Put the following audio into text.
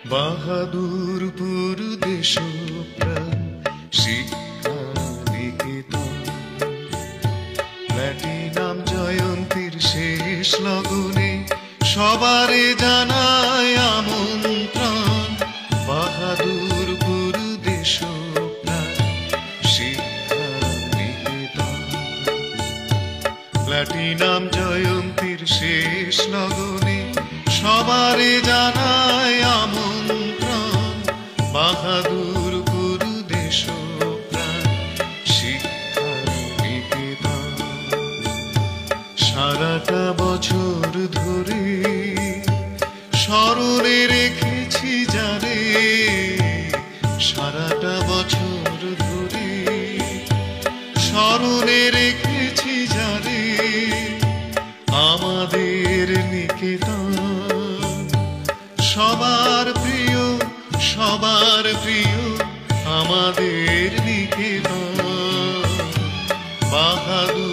বাহাদুরপুর দেশপ্রাণ শিক্ষা নিকেতন, প্ল্যাটিনাম জয়ন্তীর শেষ লগনে সবারে জানায় আমন্ত্রণ। বাহাদুরপুর দেশপ্রাণ শিক্ষা নিকেতন, প্ল্যাটিনাম জয়ন্তীর শেষ লগনে সবারে জানায় আমন্ত্রণ। বাহাদুরপুর দেশপ্রাণ শিক্ষা নিকেতন, সারাটা বছর ধরে স্মরণে রেখেছি যারে, সারাটা বছর ধরে স্মরণে রেখেছি যারে, আমাদের নিকেতন সবার প্রিয়, সবার প্রিয় আমাদের নিকেতন। বাহাদুর